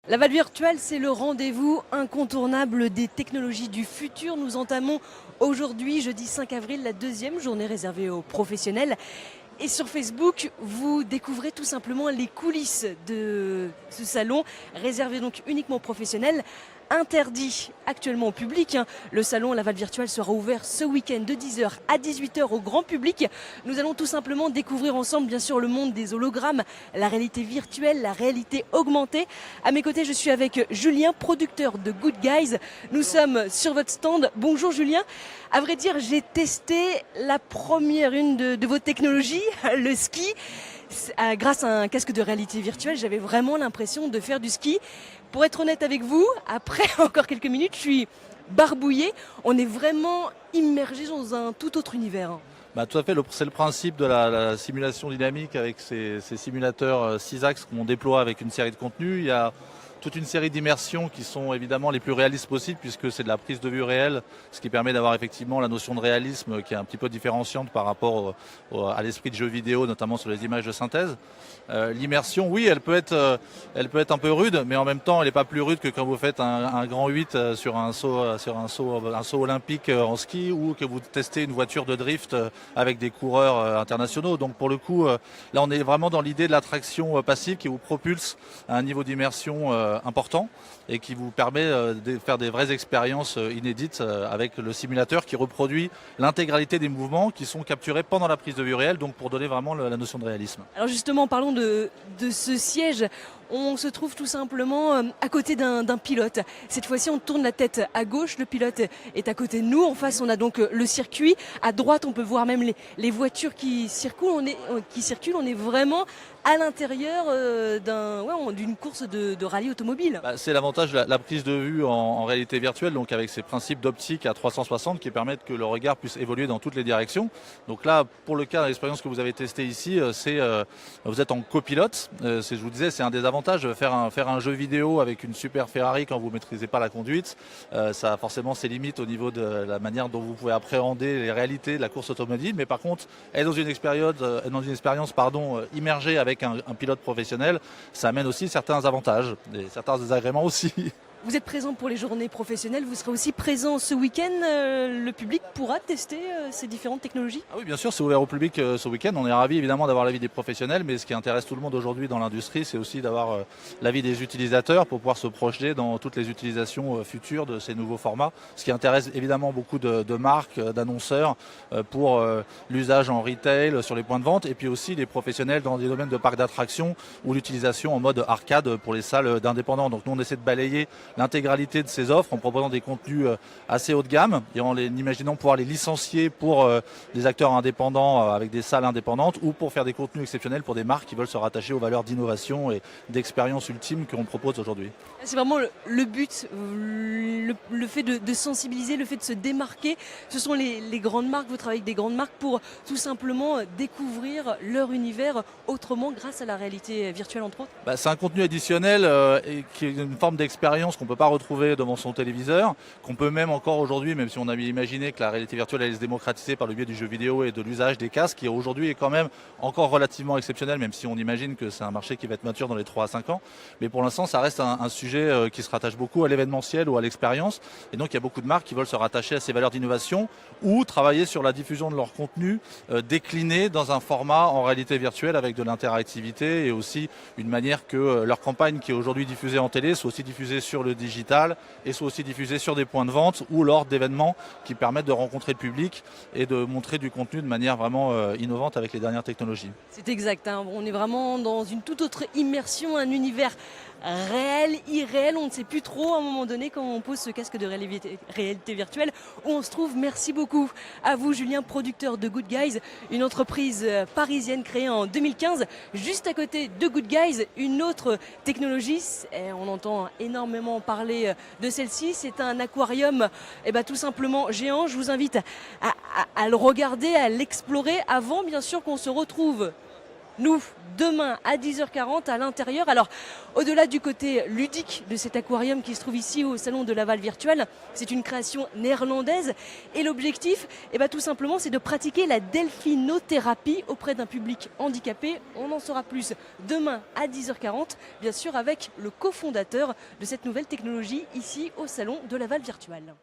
Laval Virtual, c'est le rendez-vous incontournable des technologies du futur. Nous entamons aujourd'hui, jeudi 5 avril, la deuxième journée réservée aux professionnels. Et sur Facebook, vous découvrez tout simplement les coulisses de ce salon, réservé donc uniquement aux professionnels, interdit actuellement au public. Le salon Laval Virtual sera ouvert ce week-end de 10h à 18h au grand public. Nous allons tout simplement découvrir ensemble, bien sûr, le monde des hologrammes, la réalité virtuelle, la réalité augmentée. À mes côtés, je suis avec Julien, producteur de Good Guys. Nous sommes sur votre stand. Bonjour Julien. À vrai dire, j'ai testé la première de vos technologies, le ski. Grâce à un casque de réalité virtuelle, j'avais vraiment l'impression de faire du ski. Pour être honnête avec vous, après encore quelques minutes, je suis barbouillée. On est vraiment immergé dans un tout autre univers. Tout à fait, c'est le principe de la simulation dynamique avec ces simulateurs 6 axes qu'on déploie avec une série de contenus. Il y a toute une série d'immersions qui sont évidemment les plus réalistes possibles puisque c'est de la prise de vue réelle, ce qui permet d'avoir effectivement la notion de réalisme qui est un petit peu différenciante par rapport à l'esprit de jeu vidéo, notamment sur les images de synthèse. L'immersion, oui, elle peut être un peu rude, mais en même temps, elle n'est pas plus rude que quand vous faites un grand 8 sur un saut olympique en ski ou que vous testez une voiture de drift avec des coureurs internationaux. Donc pour le coup, là, on est vraiment dans l'idée de l'attraction passive qui vous propulse à un niveau d'immersion important et qui vous permet de faire des vraies expériences inédites avec le simulateur qui reproduit l'intégralité des mouvements qui sont capturés pendant la prise de vue réelle, donc pour donner vraiment la notion de réalisme. Alors justement, parlons de ce siège. On se trouve tout simplement à côté d'un pilote. Cette fois-ci, on tourne la tête à gauche, le pilote est à côté de nous. En face, on a donc le circuit. À droite, on peut voir même les voitures qui circulent. On est vraiment à l'intérieur d'une course de rallye automobile. C'est l'avantage de la prise de vue en réalité virtuelle, donc avec ces principes d'optique à 360 qui permettent que le regard puisse évoluer dans toutes les directions. Donc là, pour le cas de l'expérience que vous avez testée ici, vous êtes en copilote. Je vous disais, c'est un des avantages de faire un jeu vidéo avec une super Ferrari quand vous ne maîtrisez pas la conduite. Ça a forcément ses limites au niveau de la manière dont vous pouvez appréhender les réalités de la course automobile. Mais par contre, être dans une expérience immergée avec un pilote professionnel, ça amène aussi certains avantages et certains désagréments aussi. Vous êtes présent pour les journées professionnelles, vous serez aussi présent ce week-end. Le public pourra tester ces différentes technologies? Oui, bien sûr, c'est ouvert au public ce week-end. On est ravis évidemment d'avoir l'avis des professionnels, mais ce qui intéresse tout le monde aujourd'hui dans l'industrie, c'est aussi d'avoir l'avis des utilisateurs pour pouvoir se projeter dans toutes les utilisations futures de ces nouveaux formats. Ce qui intéresse évidemment beaucoup de marques, d'annonceurs pour l'usage en retail, sur les points de vente, et puis aussi les professionnels dans des domaines de parcs d'attractions ou l'utilisation en mode arcade pour les salles d'indépendants. Donc nous, on essaie de balayer l'intégralité de ces offres en proposant des contenus assez haut de gamme et en imaginant pouvoir les licencier pour des acteurs indépendants avec des salles indépendantes ou pour faire des contenus exceptionnels pour des marques qui veulent se rattacher aux valeurs d'innovation et d'expérience ultime qu'on propose aujourd'hui. C'est vraiment le but, le fait de sensibiliser, le fait de se démarquer. Ce sont les grandes marques, vous travaillez avec des grandes marques pour tout simplement découvrir leur univers autrement grâce à la réalité virtuelle entre autres. C'est un contenu additionnel et qui est une forme d'expérience qu'on ne peut pas retrouver devant son téléviseur, qu'on peut même encore aujourd'hui, même si on avait imaginé que la réalité virtuelle allait se démocratiser par le biais du jeu vidéo et de l'usage des casques, qui aujourd'hui est quand même encore relativement exceptionnel, même si on imagine que c'est un marché qui va être mature dans les 3 à 5 ans. Mais pour l'instant, ça reste un sujet qui se rattache beaucoup à l'événementiel ou à l'expérience. Et donc, il y a beaucoup de marques qui veulent se rattacher à ces valeurs d'innovation ou travailler sur la diffusion de leur contenu décliné dans un format en réalité virtuelle avec de l'interactivité et aussi une manière que leur campagne qui est aujourd'hui diffusée en télé soit aussi diffusée sur le digital et soit aussi diffusée sur des points de vente ou lors d'événements qui permettent de rencontrer le public et de montrer du contenu de manière vraiment innovante avec les dernières technologies. C'est exact, on est vraiment dans une toute autre immersion, un univers réel, irréel, on ne sait plus trop à un moment donné quand on pose ce casque de réalité virtuelle où on se trouve. Merci beaucoup à vous Julien, producteur de Good Guys, une entreprise parisienne créée en 2015. Juste à côté de Good Guys, une autre technologie, on entend énormément parler de celle-ci, c'est un aquarium tout simplement géant. Je vous invite à le regarder, à l'explorer avant bien sûr qu'on se retrouve nous, demain à 10h40 à l'intérieur. Alors, au-delà du côté ludique de cet aquarium qui se trouve ici au Salon de Laval Virtuel, c'est une création néerlandaise. Et l'objectif, tout simplement, c'est de pratiquer la delphinothérapie auprès d'un public handicapé. On en saura plus demain à 10h40, bien sûr avec le cofondateur de cette nouvelle technologie ici au Salon de Laval Virtuel.